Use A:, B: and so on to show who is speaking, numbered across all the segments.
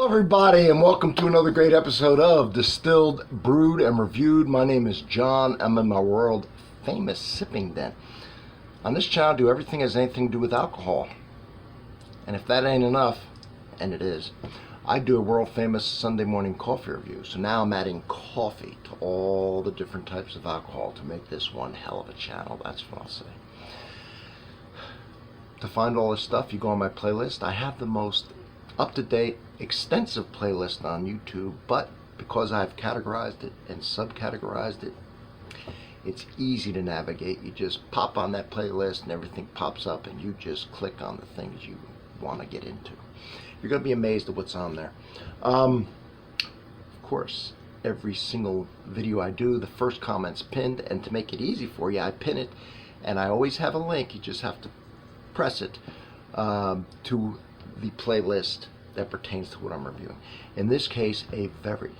A: everybody, and welcome to another great episode of Distilled, Brewed, and Reviewed. My name is John. I'm in my world famous sipping den. On this channel, I do everything that has anything to do with alcohol. And if that ain't enough, and it is, I do a world famous Sunday morning coffee review. So now I'm adding coffee to all the different types of alcohol to make this one hell of a channel. That's what I'll say. To find all this stuff, you go on my playlist. I have the most up-to-date, extensive playlist on YouTube, but because I've categorized it and subcategorized it, it's easy to navigate. You just pop on that playlist and everything pops up and you just click on the things you want to get into. You're going to be amazed at what's on there. Of course, every single video I do, the first comment's pinned, and to make it easy for you, I pin it, and I always have a link. You just have to press it to the playlist that pertains to what I'm reviewing. In this case, a very,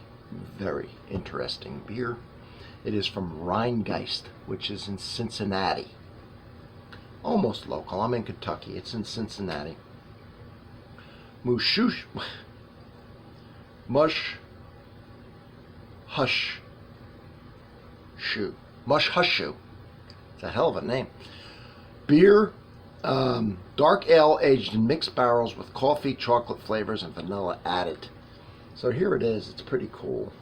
A: very interesting beer. It is from Rhinegeist, which is in Cincinnati. Almost local. I'm in Kentucky. It's in Cincinnati. Mushhushshu. Mushhushshu. It's a hell of a name. Beer. Dark ale aged in mixed barrels with coffee, chocolate flavors, and vanilla added. So here it is. It's pretty cool.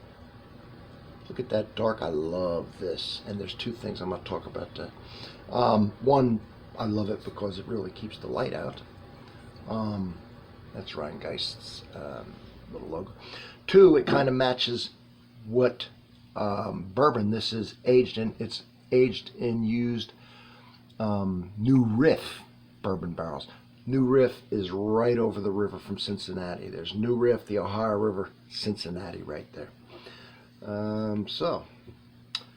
A: Look at that dark. I love this. And there's two things I'm going to talk about that. One, I love it because it really keeps the light out. That's Rhinegeist's little logo. Two, it kind of matches what bourbon this is aged in. It's aged in used New Riff bourbon barrels. New Riff is right over the river from Cincinnati. There's New Riff, the Ohio River, Cincinnati right there. So,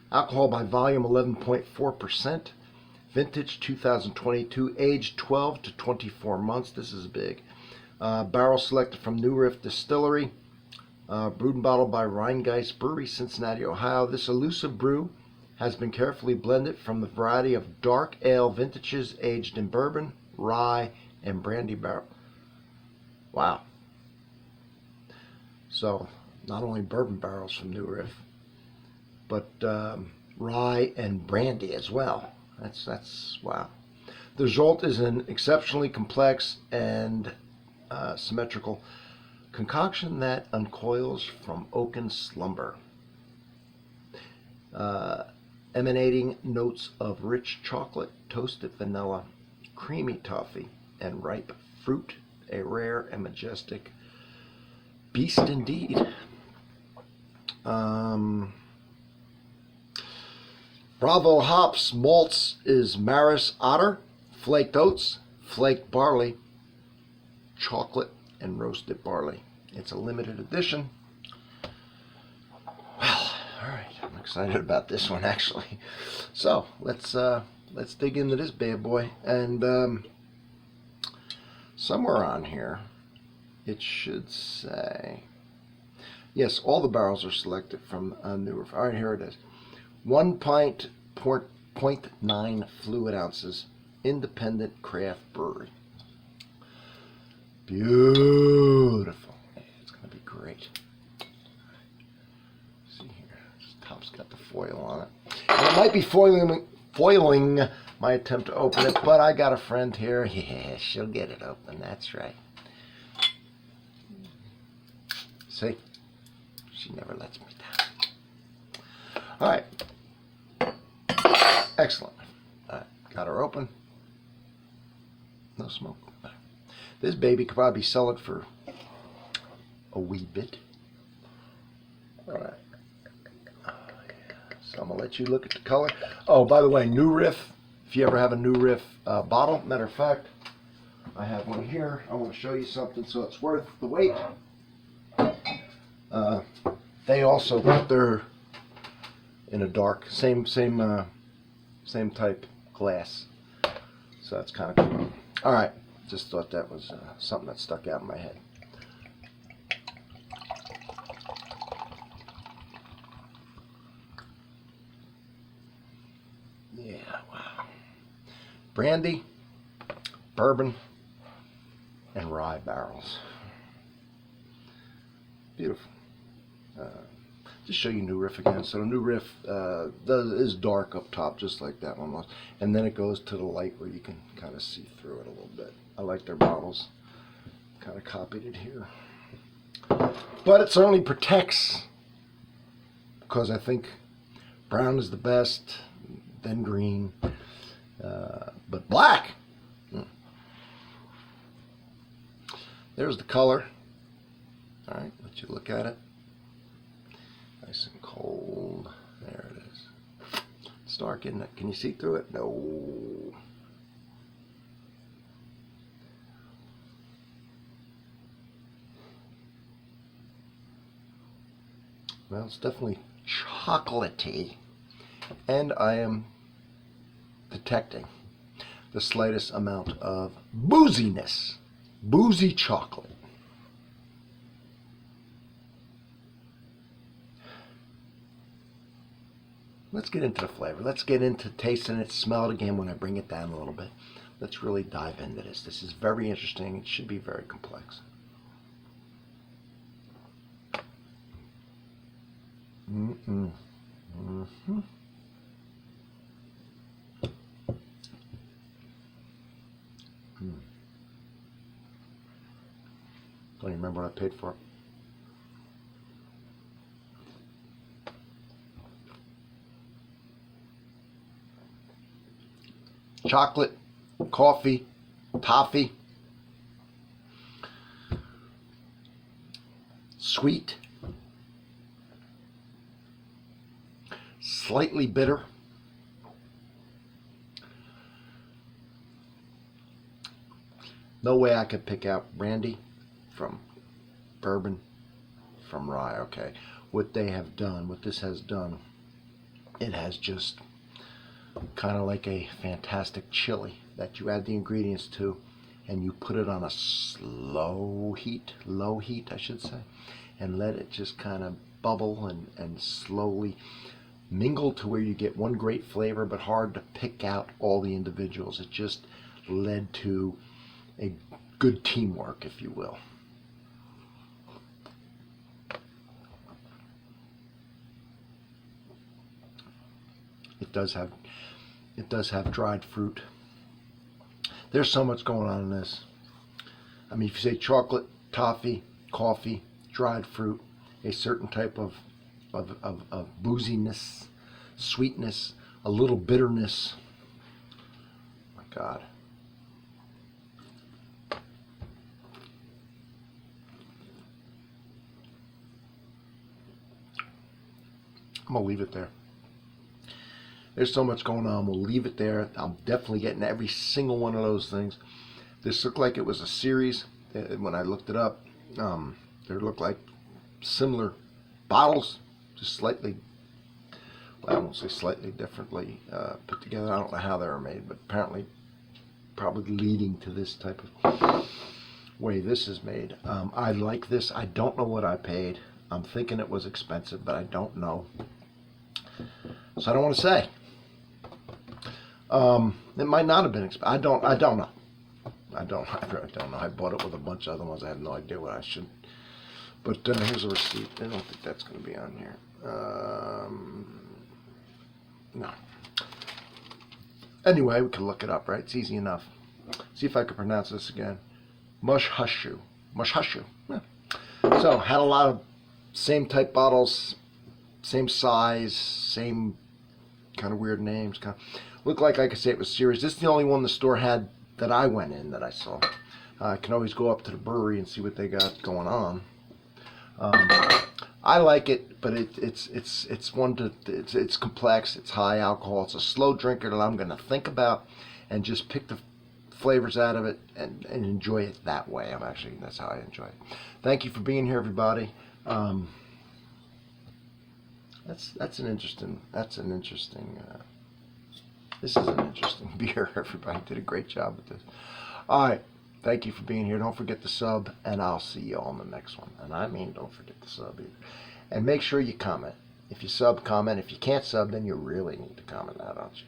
A: alcohol by volume 11.4%, vintage 2022, aged 12 to 24 months. This is big. Barrel selected from New Riff Distillery, brewed and bottled by Rhinegeist Brewery, Cincinnati, Ohio. This elusive brew has been carefully blended from the variety of dark ale vintages aged in bourbon, rye, and brandy barrel. Wow. So, not only bourbon barrels from New Riff, but rye and brandy as well. That's wow. The result is an exceptionally complex and symmetrical concoction that uncoils from oaken slumber. Emanating notes of rich chocolate, toasted vanilla, creamy toffee, and ripe fruit, a rare and majestic beast indeed. Bravo hops, malts is Maris Otter, flaked oats, flaked barley, chocolate, and roasted barley. It's a limited edition. I'm excited about this one actually. So let's dig into this bad boy. And somewhere on here it should say, yes, all the barrels are selected from New Riff. All right, here it is. 1 pint, 0.9 fluid ounces, independent craft brewery. Beautiful. It's going to be great. Top's got the foil on it. And it might be foiling my attempt to open it, but I got a friend here. Yeah, she'll get it open. That's right. See? She never lets me down. All right. Excellent. All right. Got her open. No smoke. This baby could probably sell it for a wee bit. All right. So I'm going to let you look at the color. Oh, by the way, New Riff, if you ever have a New Riff bottle, matter of fact, I have one here. I want to show you something so it's worth the wait. They also put their in a dark, same type glass. So that's kind of cool. All right, just thought that was something that stuck out in my head. Yeah, wow. Brandy, bourbon, and rye barrels. Beautiful. Just show you new Riff again. So the new Riff is dark up top, just like that one was, and then it goes to the light where you can kind of see through it a little bit. I like their bottles. Kind of copied it here, but it certainly protects, because I think brown is the best, then green, but black. There's the color. All right, let you look at it. Nice and cold. There it is. It's dark, isn't it? Can you see through it? No. Well, it's definitely chocolatey, and I am detecting the slightest amount of booziness. Boozy chocolate. Let's get into the flavor. Let's get into tasting it, smell it again when I bring it down a little bit. Let's really dive into this. This is very interesting. It should be very complex. Mm-mm. Mm-hmm. Mm. Don't even remember what I paid for it. Chocolate, coffee, toffee, sweet, slightly bitter, no way I could pick out brandy from bourbon from rye. Okay, what they have done, what this has done, it has just kind of like a fantastic chili that you add the ingredients to, and you put it on a low heat I should say, and let it just kind of bubble and slowly mingle to where you get one great flavor, but hard to pick out all the individuals. It just led to a good teamwork, if you will. It does have dried fruit. There's so much going on in this. I mean, if you say chocolate, toffee, coffee, dried fruit, a certain type of booziness, sweetness, a little bitterness. My God. I'm gonna leave it there. There's so much going on. We'll leave it there. I'm definitely getting every single one of those things. This looked like it was a series. When I looked it up, there looked like similar bottles, just slightly, well, I won't say slightly differently put together. I don't know how they were made, but apparently probably leading to this type of way this is made. I like this. I don't know what I paid. I'm thinking it was expensive, but I don't know. So I don't want to say. It might not have been expensive. I don't know. I really don't know. I bought it with a bunch of other ones. I have no idea what I should. But here's a receipt. I don't think that's going to be on here. No. Anyway, we can look it up, right? It's easy enough. See if I can pronounce this again. Mushhushshu. Mushhushshu. Yeah. So, had a lot of same type bottles, same size, same kind of weird names. Looked like I could say it was series. This is the only one the store had that I went in that I saw. I can always go up to the brewery and see what they got going on. I like it, but it's complex. It's high alcohol. It's a slow drinker that I'm going to think about and just pick the flavors out of it and enjoy it that way. That's how I enjoy it. Thank you for being here, everybody. That's an interesting. This is an interesting beer. Everybody did a great job with this. All right. Thank you for being here. Don't forget to sub, and I'll see you on the next one. And I mean, don't forget to sub either. And make sure you comment. If you sub, comment. If you can't sub, then you really need to comment now, don't you?